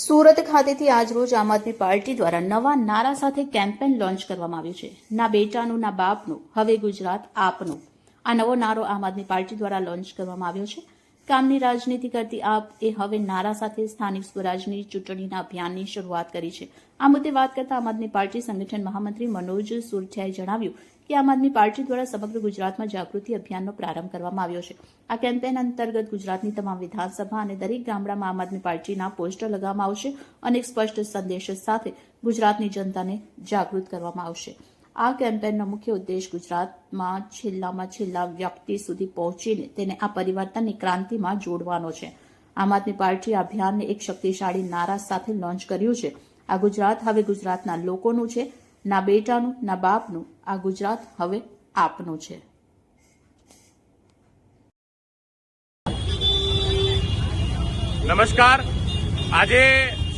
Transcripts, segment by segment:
સુરત ખાતેથી આજરોજ આમ આદમી પાર્ટી દ્વારા નવા નારા સાથે કેમ્પેન લોન્ચ કરવામાં આવ્યું છે. ના બેટાનું ના બાપનું, હવે ગુજરાત આપનું. આ નવો નારો આમ આદમી પાર્ટી દ્વારા લોન્ચ કરવામાં આવ્યો છે. કામની રાજનીતિ કરતી આપ એ હવે નારા સાથે સ્થાનિક સ્વરાજની ચૂંટણીના અભિયાનની શરૂઆત કરી છે. આ મુદ્દે વાત કરતા આમ આદમી પાર્ટી સંગઠન મહામંત્રી મનોજ સુરઠિયાએ જણાવ્યું કે આમ આદમી પાર્ટી દ્વારા સમગ્ર ગુજરાતમાં જાગૃતિ અભિયાનનો પ્રારંભ કરવામાં આવ્યો છે. આ કેમ્પેન અંતર્ગત ગુજરાતની તમામ વિધાનસભા અને દરેક ગામડામાં આમ આદમી પાર્ટીના પોસ્ટર લગાવવામાં આવશે અને એક સ્પષ્ટ સંદેશ સાથે ગુજરાતની જનતાને જાગૃત કરવામાં આવશે. આ કેમ્પેનનો મુખ્ય ઉદ્દેશ ગુજરાતમાં છેલ્લામાં છેલ્લા વ્યક્તિ સુધી પહોંચીને તેને આ પરિવર્તનની ક્રાંતિમાં જોડવાનો છે. આમ આદમી પાર્ટી આ અભિયાનને એક શક્તિશાળી નારા સાથે લોન્ચ કર્યું છે. આ ગુજરાત હવે ગુજરાતના લોકોનું છે, ના બેટાનું ના બાપનું. આ ગુજરાત હવે આપનું છે. નમસ્કાર. આજે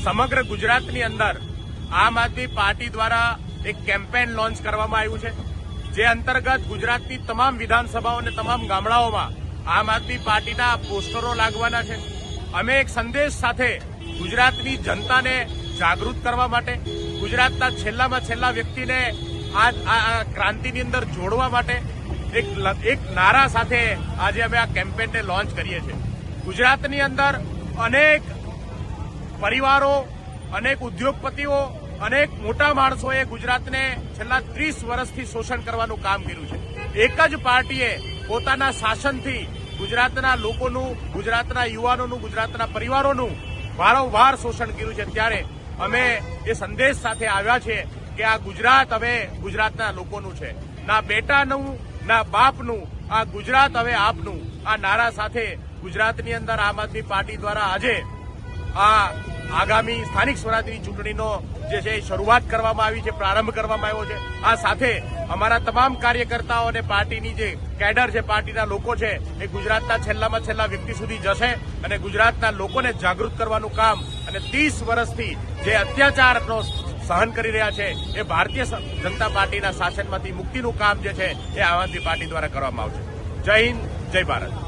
સમગ્ર ગુજરાતની અંદર આમ આદમી પાર્ટી દ્વારા એક કેમ્પેન લોન્ચ કરવામાં આવ્યું છે, જે અંતર્ગત ગુજરાતની તમામ વિધાનસભાઓ અને તમામ ગામડાઓમાં આમ આદમી પાર્ટીના પોસ્ટરો લાગવાના છે. અમે એક સંદેશ સાથે ગુજરાતની જનતાને જાગૃત કરવા માટે, ગુજરાતના છેલ્લામાં છેલ્લા વ્યક્તિને આ ક્રાંતિની અંદર જોડવા માટે એક નારા સાથે આજે અમે આ કેમ્પેનને લોન્ચ કરીએ છીએ. ગુજરાતની અંદર અનેક પરિવારો, અનેક ઉદ્યોગપતિઓ, અનેક મોટા માણસોએ ગુજરાતને છેલ્લા 30 વર્ષથી શોષણ કરવાનું કામ કર્યું છે. એક જ પાર્ટીએ પોતાના શાસનથી ગુજરાતના લોકોનું, ગુજરાતના યુવાનોનું, ગુજરાતના પરિવારોનું વારંવાર શોષણ કર્યું છે. ત્યારે અમે એ સંદેશ સાથે આવ્યા છે કે આ ગુજરાત હવે ગુજરાતના લોકોનું છે, ના બેટાનું ના બાપનું. આ ગુજરાત હવે આપનું. આ નારા સાથે ગુજરાતની અંદર આમ આદમી પાર્ટી દ્વારા આજે આ આગામી સ્થાનિક સ્વરાજની ચૂંટણીનો જે છે શરૂઆત કરવામાં આવી છે, પ્રારંભ કરવામાં આવ્યો છે. આ સાથે અમારા તમામ કાર્યકર્તાઓ અને પાર્ટીની જે કેડર છે, પાર્ટીના લોકો છે, એ ગુજરાતના છેલ્લામાં છેલ્લા વ્યક્તિ સુધી જશે અને ગુજરાતના લોકોને જાગૃત કરવાનું કામ અને 30 વર્ષથી જે અત્યાચારનો સહન કરી રહ્યા છે એ ભારતીય જનતા પાર્ટીના શાસનમાંથી મુક્તિનું કામ જે છે એ આમ આદમી પાર્ટી દ્વારા કરવામાં આવશે. જય હિન્દ, જય ભારત.